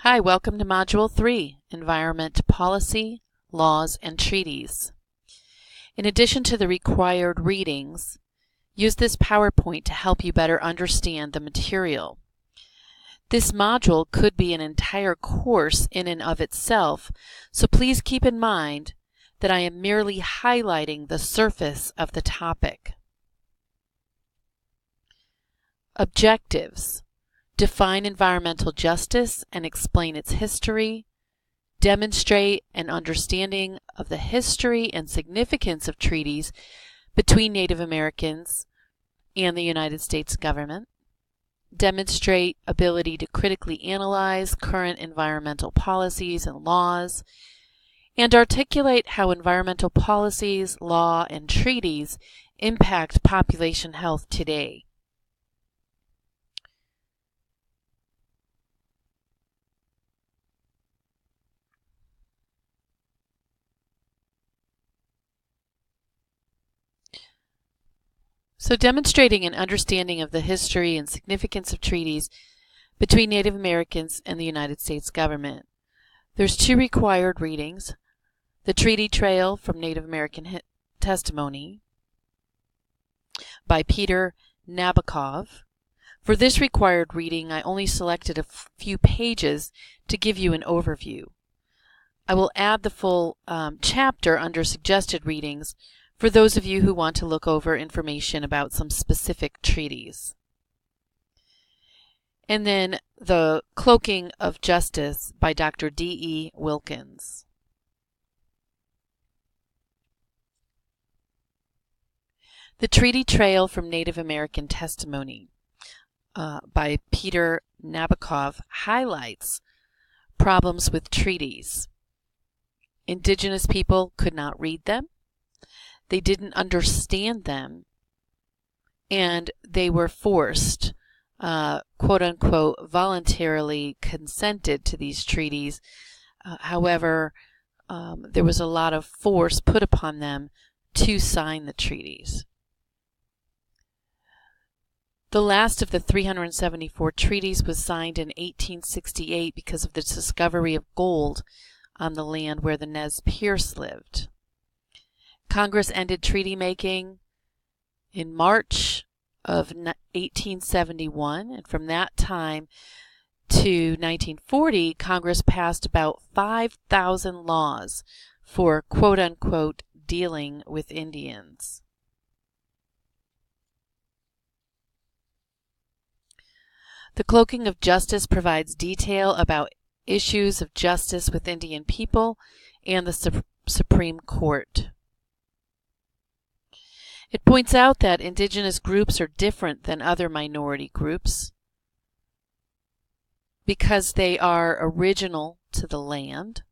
Hi, welcome to Module 3, Environment Policy, Laws, and Treaties. In addition to the required readings, use this PowerPoint to help you better understand the material. This module could be an entire course in and of itself, so please keep in mind that I am merely highlighting the surface of the topic. Objectives. Define environmental justice and explain its history. Demonstrate an understanding of the history and significance of treaties between Native Americans and the United States government. Demonstrate ability to critically analyze current environmental policies and laws. And articulate how environmental policies, law, and treaties impact population health today. So demonstrating an understanding of the history and significance of treaties between Native Americans and the United States government. There's two required readings: The Treaty Trail from Native American Testimony by Peter Nabokov. For this required reading, I only selected a few pages to give you an overview. I will add the full chapter under suggested readings for those of you who want to look over information about some specific treaties. And then The Cloaking of Justice by Dr. D.E. Wilkins. The Treaty Trail from Native American Testimony by Peter Nabokov highlights problems with treaties. Indigenous people could not read them. They didn't understand them, and they were forced, quote-unquote, voluntarily consented to these treaties. However, there was a lot of force put upon them to sign the treaties. The last of the 374 treaties was signed in 1868 because of the discovery of gold on the land where the Nez Perce lived. Congress ended treaty making in March of 1871, and from that time to 1940, Congress passed about 5,000 laws for quote-unquote dealing with Indians. The Cloaking of Justice provides detail about issues of justice with Indian people and the Supreme Court. It points out that indigenous groups are different than other minority groups because they are original to the land.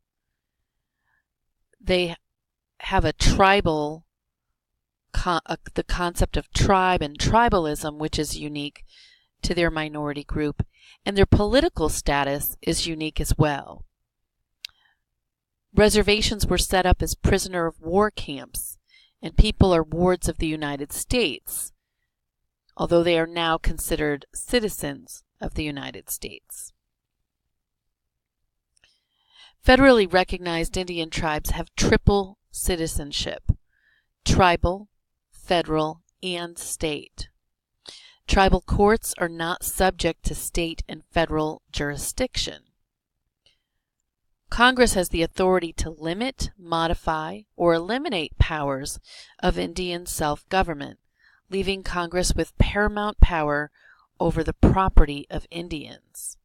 They have a tribal, the concept of tribe and tribalism, which is unique to their minority group, and their political status is unique as well. Reservations were set up as prisoner of war camps, and people are wards of the United States, although they are now considered citizens of the United States. Federally recognized Indian tribes have triple citizenship: tribal, federal, and state. Tribal courts are not subject to state and federal jurisdiction. Congress has the authority to limit, modify, or eliminate powers of Indian self-government, leaving Congress with paramount power over the property of Indians.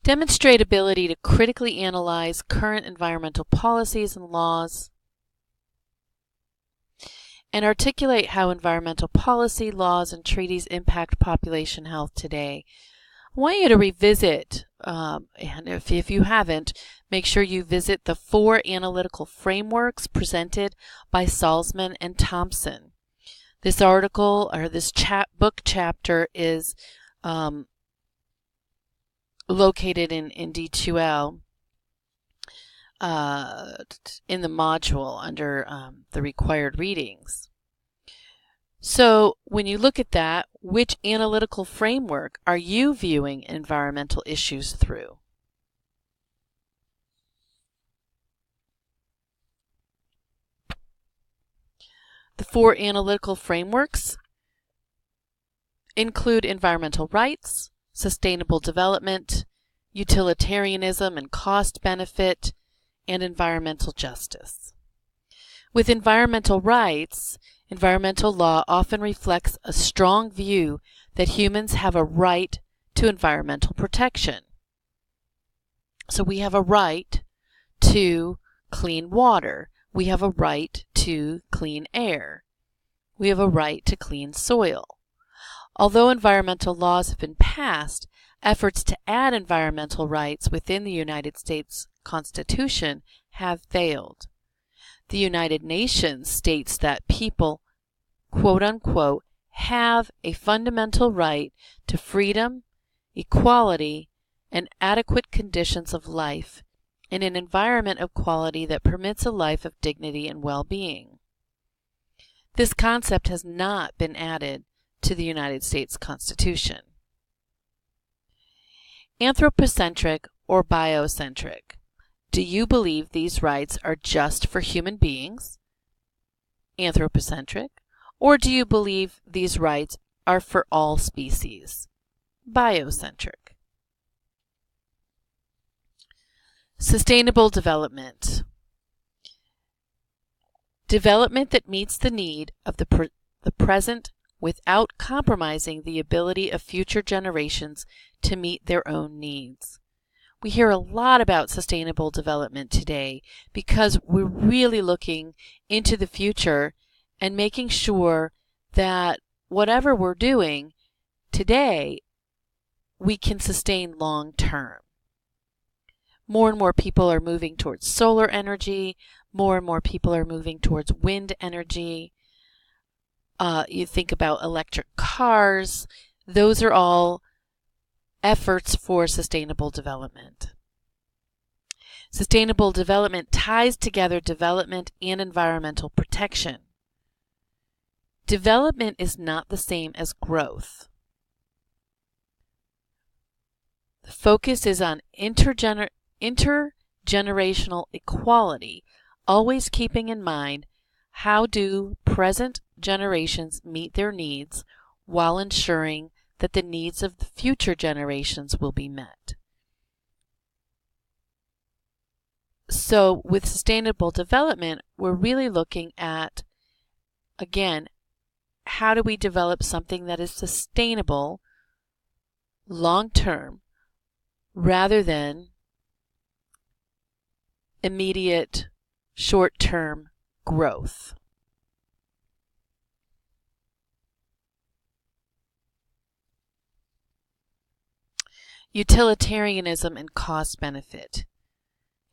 Demonstrate ability to critically analyze current environmental policies and laws, and articulate how environmental policy, laws, and treaties impact population health today. I want you to revisit, and if you haven't, make sure you visit the 4 analytical frameworks presented by Salzman and Thompson. This article, or this book chapter, is located in D2L in the module under the required readings. So when you look at that, which analytical framework are you viewing environmental issues through? The 4 analytical frameworks include environmental rights, sustainable development, utilitarianism and cost benefit, and environmental justice. With environmental rights, environmental law often reflects a strong view that humans have a right to environmental protection. So we have a right to clean water. We have a right to clean air. We have a right to clean soil. Although environmental laws have been passed, efforts to add environmental rights within the United States Constitution have failed. The United Nations states that people, quote unquote, have a fundamental right to freedom, equality, and adequate conditions of life in an environment of quality that permits a life of dignity and well-being. This concept has not been added to the United States Constitution. Anthropocentric or biocentric. Do you believe these rights are just for human beings, anthropocentric, or do you believe these rights are for all species, biocentric? Sustainable development. Development that meets the need of the present without compromising the ability of future generations to meet their own needs. We hear a lot about sustainable development today because we're really looking into the future and making sure that whatever we're doing today, we can sustain long term. More and more people are moving towards solar energy. More and more people are moving towards wind energy. You think about electric cars. Those are all efforts for sustainable development. Sustainable development ties together development and environmental protection. Development is not the same as growth. The focus is on intergenerational equality, always keeping in mind how do present generations meet their needs while ensuring that the needs of the future generations will be met. So with sustainable development, we're really looking at, again, how do we develop something that is sustainable long-term rather than immediate short-term growth. Utilitarianism and cost benefit.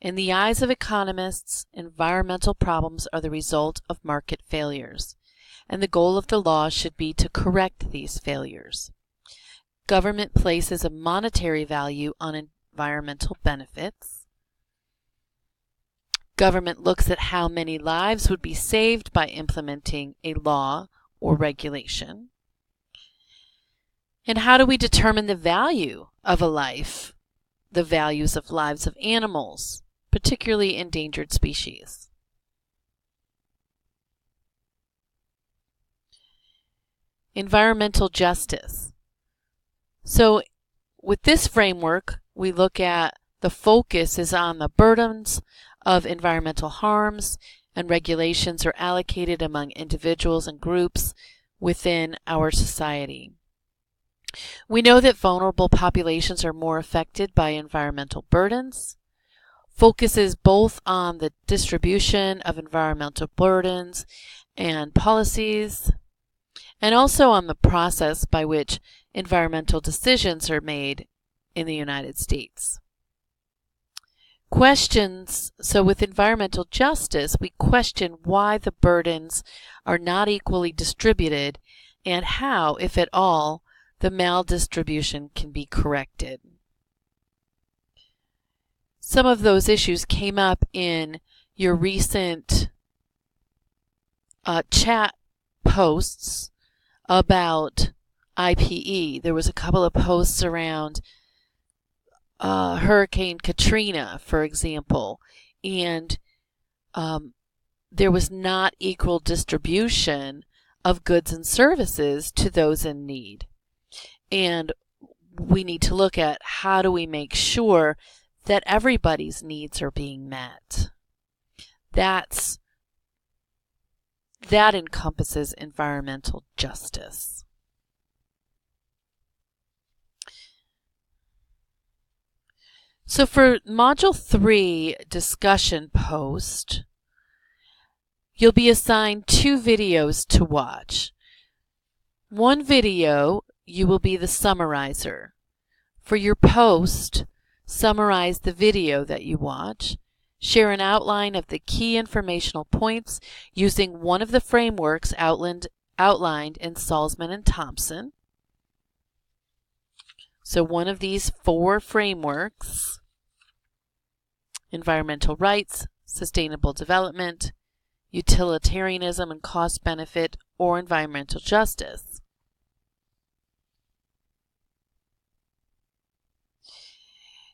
In the eyes of economists, environmental problems are the result of market failures, and the goal of the law should be to correct these failures. Government places a monetary value on environmental benefits. Government looks at how many lives would be saved by implementing a law or regulation. And how do we determine the value of a life, the values of lives of animals, particularly endangered species? Environmental justice. So with this framework, we look at the focus is on the burdens of environmental harms, and regulations are allocated among individuals and groups within our society. We know that vulnerable populations are more affected by environmental burdens. Focuses both on the distribution of environmental burdens and policies, and also on the process by which environmental decisions are made in the United States. Questions, so with environmental justice, we question why the burdens are not equally distributed and how, if at all, the maldistribution can be corrected. Some of those issues came up in your recent chat posts about IPE. There was a couple of posts around Hurricane Katrina, for example, and there was not equal distribution of goods and services to those in need. And we need to look at how do we make sure that everybody's needs are being met. That encompasses environmental justice. So for Module 3 discussion post, you'll be assigned 2 videos to watch. One video, you will be the summarizer. For your post, summarize the video that you watch. Share an outline of the key informational points using one of the frameworks outlined in Salzman and Thompson. So one of these 4 frameworks: environmental rights, sustainable development, utilitarianism and cost benefit, or environmental justice.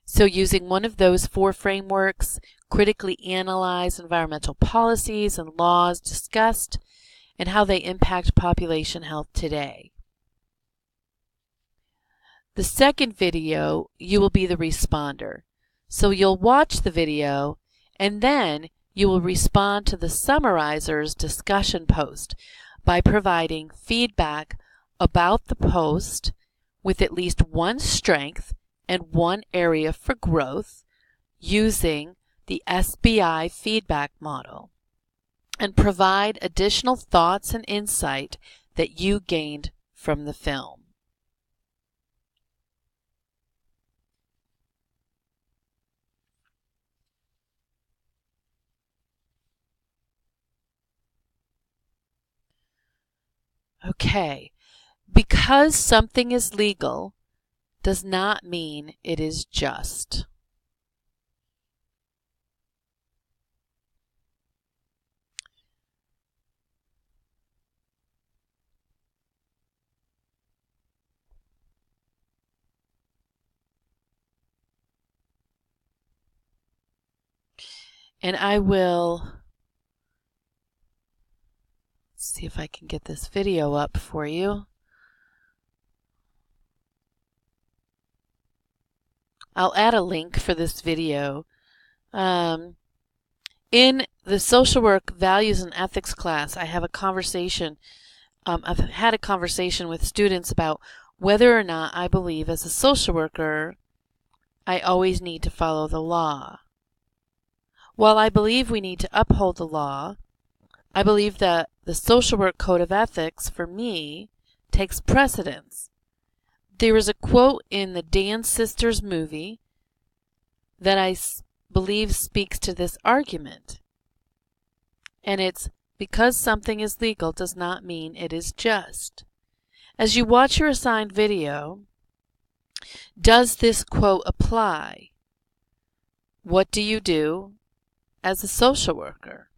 So using one of those 4 frameworks, critically analyze environmental policies and laws discussed and how they impact population health today. The second video, you will be the responder. So you'll watch the video and then you will respond to the summarizer's discussion post by providing feedback about the post with at least one strength and one area for growth using the SBI feedback model, and provide additional thoughts and insight that you gained from the film. Okay, because something is legal does not mean it is just. And I will see if I can get this video up for you. I'll add a link for this video. In the social work values and ethics class, I have a conversation. I've had a conversation with students about whether or not I believe as a social worker I always need to follow the law. While I believe we need to uphold the law, I believe that the social work code of ethics, for me, takes precedence. There is a quote in the Dance Sisters movie that I believe speaks to this argument. And it's, because something is legal does not mean it is just. As you watch your assigned video, does this quote apply? What do you do as a social worker?